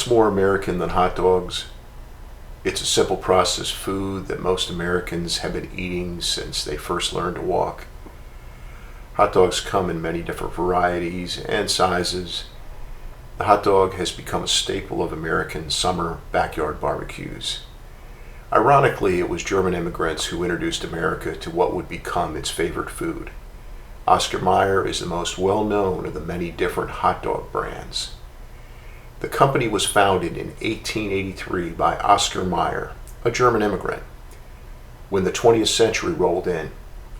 What's more American than hot dogs? It's a simple processed food that most Americans have been eating since they first learned to walk. Hot dogs come in many different varieties and sizes. The hot dog has become a staple of American summer backyard barbecues. Ironically, it was German immigrants who introduced America to what would become its favorite food. Oscar Mayer is the most well-known of the many different hot dog brands. The company was founded in 1883 by Oscar Mayer, a German immigrant. When the 20th century rolled in,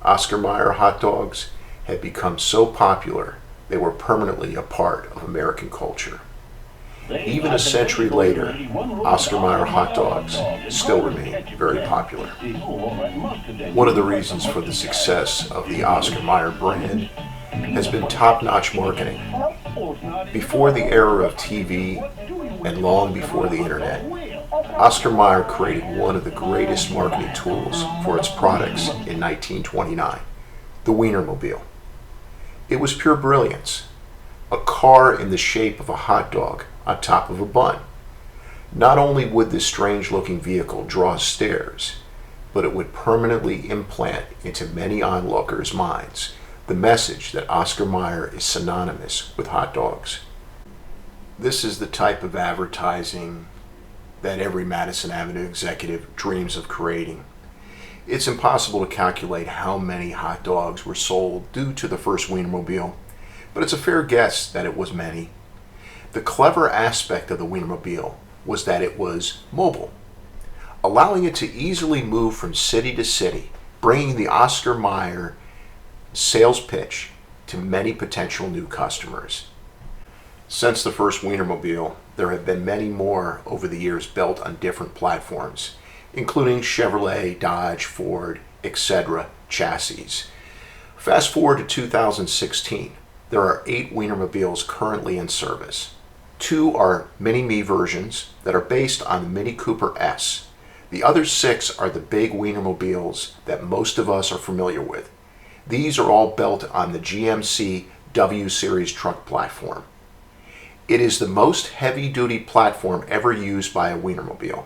Oscar Mayer hot dogs had become so popular they were permanently a part of American culture. Even a century later, Oscar Mayer hot dogs still remain very popular. One of the reasons for the success of the Oscar Mayer brand has been top-notch marketing. Before the era of TV and long before the internet, Oscar Mayer created one of the greatest marketing tools for its products in 1929, the Wienermobile. It was pure brilliance, a car in the shape of a hot dog on top of a bun. Not only would this strange-looking vehicle draw stares, but it would permanently implant into many onlookers' minds the message that Oscar Mayer is synonymous with hot dogs. This is the type of advertising that every Madison Avenue executive dreams of creating. It's impossible to calculate how many hot dogs were sold due to the first Wienermobile, but it's a fair guess that it was many. The clever aspect of the Wienermobile was that it was mobile, allowing it to easily move from city to city, bringing the Oscar Mayer sales pitch to many potential new customers. Since the first Wienermobile, there have been many more over the years built on different platforms, including Chevrolet, Dodge, Ford, etc. chassis. Fast forward to 2016, there are 8 Wienermobiles currently in service. 2 are Mini-Me versions that are based on the Mini Cooper S. The other 6 are the big Wienermobiles that most of us are familiar with. These are all built on the GMC W Series truck platform. It is the most heavy-duty platform ever used by a Wienermobile.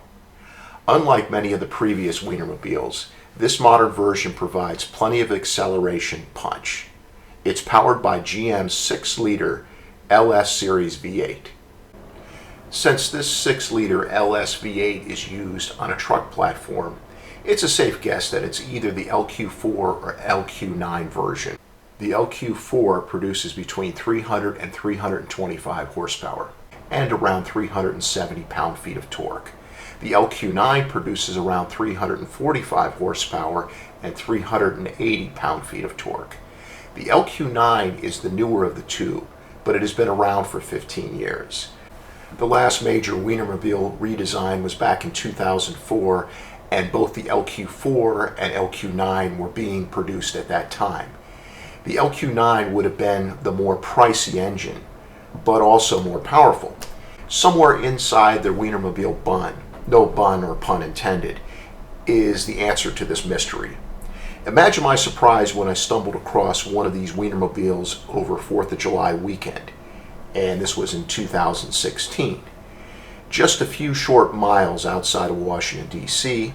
Unlike many of the previous Wienermobiles, this modern version provides plenty of acceleration punch. It's powered by GM's 6-liter LS Series V8. Since this 6-liter LS V8 is used on a truck platform, it's a safe guess that it's either the LQ4 or LQ9 version. The LQ4 produces between 300 and 325 horsepower and around 370 pound-feet of torque. The LQ9 produces around 345 horsepower and 380 pound-feet of torque. The LQ9 is the newer of the two, but it has been around for 15 years. The last major Wienermobile redesign was back in 2004, and both the LQ4 and LQ9 were being produced at that time. The LQ9 would have been the more pricey engine, but also more powerful. Somewhere inside the Wienermobile bun, no bun or pun intended, is the answer to this mystery. Imagine my surprise when I stumbled across one of these Wienermobiles over 4th of July weekend, and this was in 2016. Just a few short miles outside of Washington, D.C.,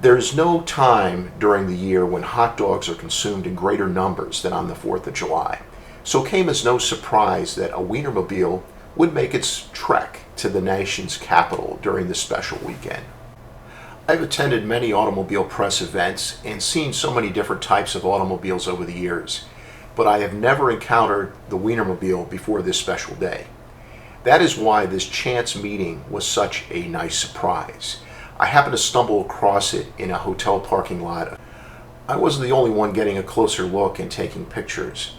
there's no time during the year when hot dogs are consumed in greater numbers than on the 4th of July. So it came as no surprise that a Wienermobile would make its trek to the nation's capital during this special weekend. I've attended many automobile press events and seen so many different types of automobiles over the years, but I have never encountered the Wienermobile before this special day. That is why this chance meeting was such a nice surprise. I happened to stumble across it in a hotel parking lot. I wasn't the only one getting a closer look and taking pictures.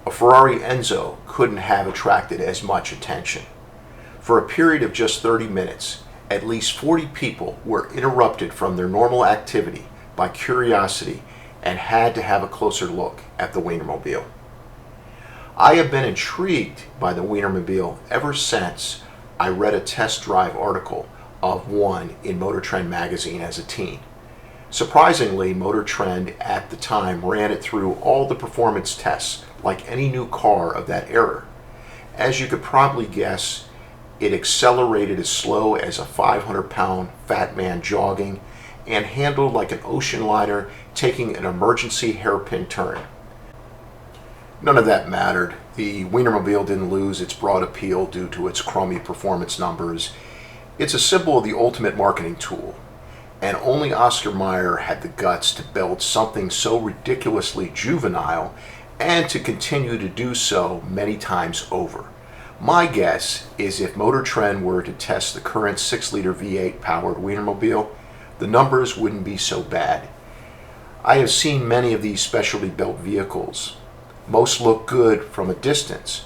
A Ferrari Enzo couldn't have attracted as much attention. For a period of just 30 minutes, at least 40 people were interrupted from their normal activity by curiosity and had to have a closer look at the Wienermobile. I have been intrigued by the Wienermobile ever since I read a test drive article of one in Motor Trend magazine as a teen. Surprisingly, Motor Trend at the time ran it through all the performance tests like any new car of that era. As you could probably guess, It accelerated as slow as a 500-pound fat man jogging and handled like an ocean liner taking an emergency hairpin turn. None of that mattered. The Wienermobile didn't lose its broad appeal due to its crummy performance numbers. It's a symbol of the ultimate marketing tool, and only Oscar Mayer had the guts to build something so ridiculously juvenile and to continue to do so many times over. My guess is if Motor Trend were to test the current 6-liter V8 powered Wienermobile, the numbers wouldn't be so bad. I have seen many of these specialty built vehicles. Most look good from a distance,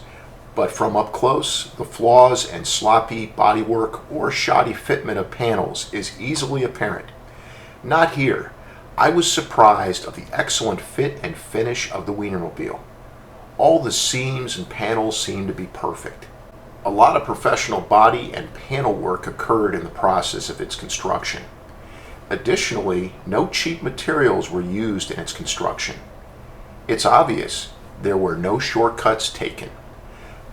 but from up close, the flaws and sloppy bodywork or shoddy fitment of panels is easily apparent. Not here. I was surprised of the excellent fit and finish of the Wienermobile. All the seams and panels seem to be perfect. A lot of professional body and panel work occurred in the process of its construction. Additionally, no cheap materials were used in its construction. It's obvious there were no shortcuts taken.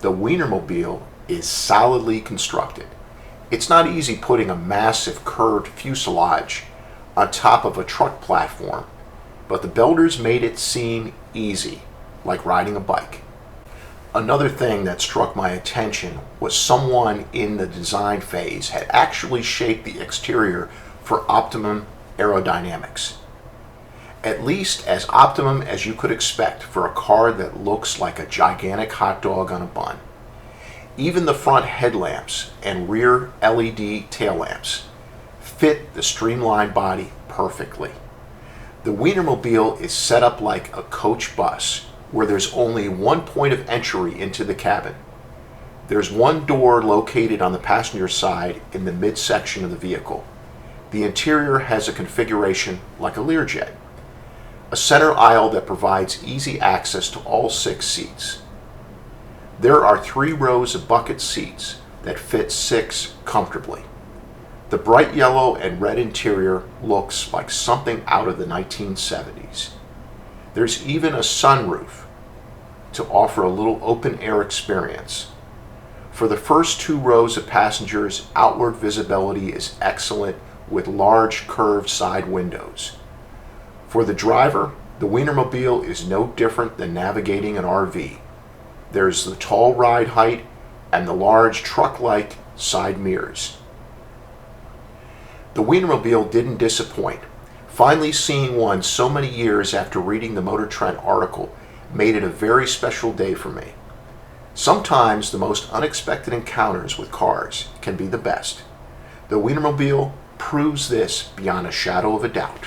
The Wienermobile is solidly constructed. It's not easy putting a massive curved fuselage on top of a truck platform, but the builders made it seem easy, like riding a bike. Another thing that struck my attention was someone in the design phase had actually shaped the exterior for optimum aerodynamics. At least as optimum as you could expect for a car that looks like a gigantic hot dog on a bun. Even the front headlamps and rear LED tail lamps fit the streamlined body perfectly. The Wienermobile is set up like a coach bus, where there's only one point of entry into the cabin. There's one door located on the passenger side in the midsection of the vehicle. The interior has a configuration like a Learjet. A center aisle that provides easy access to all 6 seats. There are 3 rows of bucket seats that fit 6 comfortably. The bright yellow and red interior looks like something out of the 1970s. There's even a sunroof to offer a little open air experience. For the first 2 rows of passengers, outward visibility is excellent with large curved side windows. For the driver, the Wienermobile is no different than navigating an RV. There's the tall ride height and the large truck-like side mirrors. The Wienermobile didn't disappoint. Finally seeing one so many years after reading the Motor Trend article made it a very special day for me. Sometimes the most unexpected encounters with cars can be the best. The Wienermobile proves this beyond a shadow of a doubt.